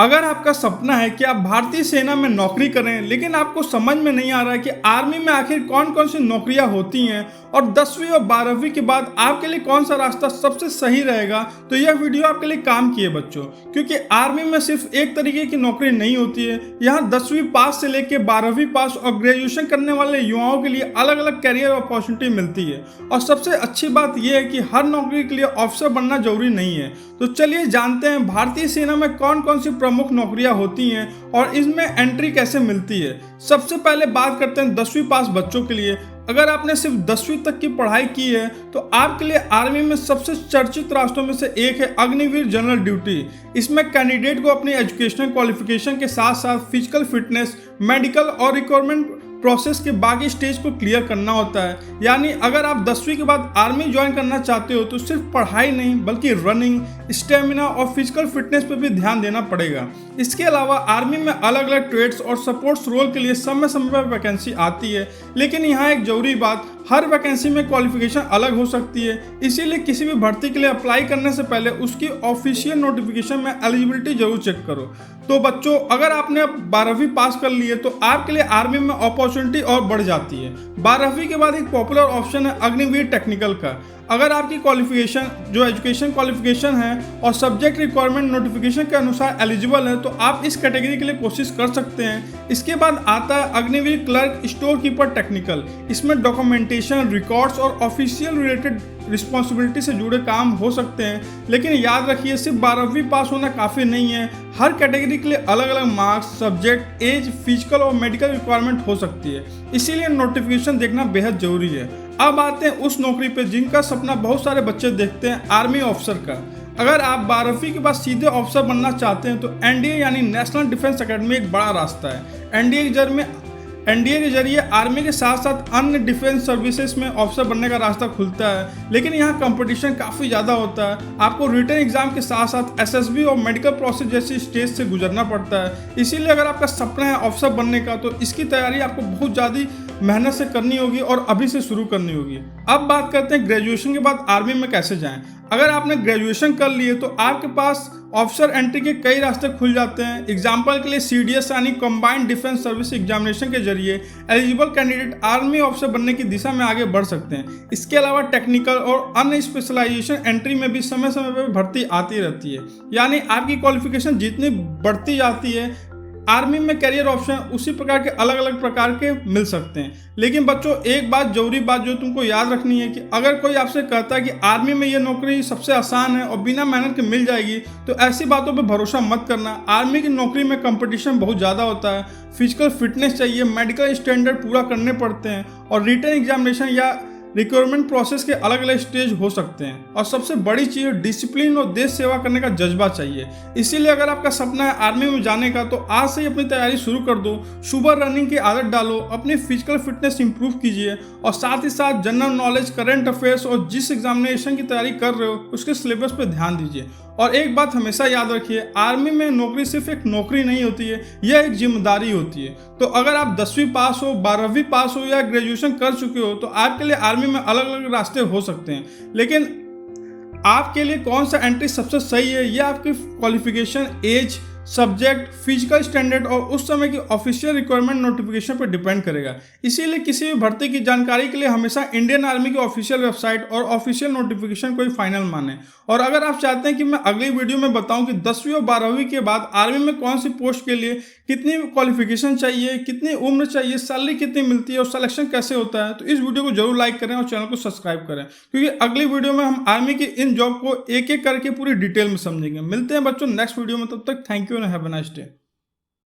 अगर आपका सपना है कि आप भारतीय सेना में नौकरी करें, लेकिन आपको समझ में नहीं आ रहा है कि आर्मी में आखिर कौन कौन सी नौकरियां होती हैं और 10वीं और 12वीं के बाद आपके लिए कौन सा रास्ता सबसे सही रहेगा, तो यह वीडियो आपके लिए काम की है बच्चों। क्योंकि आर्मी में सिर्फ एक तरीके की नौकरी नहीं होती है। यहाँ 10वीं पास से लेकर 12वीं पास और ग्रेजुएशन करने वाले युवाओं के लिए अलग अलग कैरियर अपॉर्चुनिटी मिलती है। और सबसे अच्छी बात यह है कि हर नौकरी के लिए ऑफिसर बनना जरूरी नहीं है। तो चलिए जानते हैं भारतीय सेना में कौन कौन सी प्रमुख नौकरियां होती हैं और इसमें एंट्री कैसे मिलती है। सबसे पहले बात करते हैं 10वीं पास बच्चों के लिए। अगर आपने सिर्फ 10वीं तक की पढ़ाई की है तो आपके लिए आर्मी में सबसे चर्चित रास्तों में से एक है अग्निवीर जनरल ड्यूटी। इसमें कैंडिडेट को अपनी एजुकेशनल क्वालिफिकेशन के साथ साथ फिजिकल फिटनेस, मेडिकल और रिक्वायरमेंट प्रोसेस के बाकी स्टेज को क्लियर करना होता है। यानी अगर आप 10वीं के बाद आर्मी ज्वाइन करना चाहते हो तो सिर्फ पढ़ाई नहीं बल्कि रनिंग, स्टेमिना और फिजिकल फिटनेस पर भी ध्यान देना पड़ेगा। इसके अलावा आर्मी में अलग अलग ट्रेड्स और सपोर्ट्स रोल के लिए समय समय पर वैकेंसी आती है। लेकिन यहाँ एक जरूरी बात, हर वैकेंसी में क्वालिफिकेशन अलग हो सकती है। इसीलिए किसी भी भर्ती के लिए अप्लाई करने से पहले उसकी ऑफिशियल नोटिफिकेशन में एलिजिबिलिटी जरूर चेक करो। तो बच्चों, अगर आपने 12वीं पास कर ली है तो आपके लिए आर्मी में अपॉर्चुनिटी और बढ़ जाती है। 12वीं के बाद एक पॉपुलर ऑप्शन है अग्निवीर टेक्निकल का। अगर आपकी क्वालिफिकेशन जो एजुकेशन क्वालिफिकेशन है और सब्जेक्ट रिक्वायरमेंट नोटिफिकेशन के अनुसार एलिजिबल है तो आप इस कैटेगरी के लिए कोशिश कर सकते हैं। इसके बाद आता है Agniveer clerk store keeper technical. इसमें डॉक्यूमेंटेशन, रिकॉर्ड्स और ऑफिशियल रिलेटेड रिस्पॉन्सिबिलिटी से जुड़े काम हो सकते हैं। लेकिन याद रखिए, सिर्फ 12वीं पास होना काफ़ी नहीं है। हर कैटेगरी के लिए अलग अलग मार्क्स, सब्जेक्ट, एज, फिजिकल और मेडिकल रिक्वायरमेंट हो सकती है। इसीलिए नोटिफिकेशन देखना बेहद जरूरी है। अब आते हैं उस नौकरी पे जिनका सपना बहुत सारे बच्चे देखते हैं, आर्मी ऑफिसर का। अगर आप 12वीं के बाद सीधे ऑफिसर बनना चाहते हैं तो एनडीए यानी नेशनल डिफेंस एकेडमी एक बड़ा रास्ता है। एनडीए के जरिए आर्मी के साथ साथ अन्य डिफेंस सर्विसेज में ऑफिसर बनने का रास्ता खुलता है। लेकिन यहाँ कंपटीशन काफ़ी ज़्यादा होता है। आपको रिटन एग्जाम के साथ साथ एसएसबी और मेडिकल प्रोसेस जैसी स्टेज से गुजरना पड़ता है। इसीलिए अगर आपका सपना है ऑफिसर बनने का तो इसकी तैयारी आपको बहुत ज़्यादा मेहनत से करनी होगी और अभी से शुरू करनी होगी। अब बात करते हैं ग्रेजुएशन के बाद आर्मी में कैसे जाएं। अगर आपने ग्रेजुएशन कर लिए तो आपके पास ऑफिसर एंट्री के कई रास्ते खुल जाते हैं। एग्जाम्पल के लिए सीडीएस यानी कंबाइंड डिफेंस सर्विस एग्जामिनेशन के जरिए एलिजिबल कैंडिडेट आर्मी ऑफिसर बनने की दिशा में आगे बढ़ सकते हैं। इसके अलावा टेक्निकल और अन्य स्पेशलाइजेशन एंट्री में भी समय समय पर भर्ती आती रहती है। यानी आपकी क्वालिफिकेशन जितनी बढ़ती जाती है, आर्मी में कैरियर ऑप्शन उसी प्रकार के अलग अलग प्रकार के मिल सकते हैं। लेकिन बच्चों, एक बात जरूरी बात जो तुमको याद रखनी है कि अगर कोई आपसे कहता है कि आर्मी में ये नौकरी सबसे आसान है और बिना मेहनत के मिल जाएगी, तो ऐसी बातों पे भरोसा मत करना। आर्मी की नौकरी में कंपटीशन बहुत ज़्यादा होता है। फिजिकल फिटनेस चाहिए, मेडिकल स्टैंडर्ड पूरा करने पड़ते हैं और रिटन एग्जामिनेशन या रिक्वायरमेंट प्रोसेस के अलग अलग स्टेज हो सकते हैं। और सबसे बड़ी चीज़ डिसिप्लिन और देश सेवा करने का जज्बा चाहिए। इसीलिए अगर आपका सपना है आर्मी में जाने का तो आज से ही अपनी तैयारी शुरू कर दो। सुबह रनिंग की आदत डालो, अपनी फिजिकल फिटनेस इंप्रूव कीजिए और साथ ही साथ जनरल नॉलेज, करंट अफेयर्स और जिस एग्जामिनेशन की तैयारी कर रहे हो उसके सिलेबस पर ध्यान दीजिए। और एक बात हमेशा याद रखिए, आर्मी में नौकरी सिर्फ एक नौकरी नहीं होती है, यह एक जिम्मेदारी होती है। तो अगर आप 10वीं पास हो, 12वीं पास हो या ग्रेजुएशन कर चुके हो तो आपके लिए आर्मी में अलग अलग रास्ते हो सकते हैं। लेकिन आपके लिए कौन सा एंट्री सबसे सही है, यह आपकी qualification, age, subject, physical standard और उस समय की ऑफिशियल रिक्वायरमेंट नोटिफिकेशन पर डिपेंड करेगा। इसीलिए किसी भी भर्ती की जानकारी के लिए हमेशा इंडियन आर्मी की ऑफिशियल वेबसाइट और ऑफिशियल नोटिफिकेशन को ही फाइनल माने। और अगर आप चाहते हैं कि मैं अगली वीडियो में बताऊं कि 10वीं और 12वीं के बाद आर्मी में कौन सी पोस्ट के लिए कितनी क्वालिफिकेशन चाहिए, कितनी उम्र चाहिए, सैलरी कितनी मिलती है और सिलेक्शन कैसे होता है, तो इस वीडियो को जरूर लाइक करें और चैनल को सब्सक्राइब करें। क्योंकि अगली वीडियो में हम आर्मी की इन जॉब को एक एक करके पूरी डिटेल में समझेंगे। मिलते हैं बच्चों नेक्स्ट वीडियो में, तब तक thank you and have a nice day.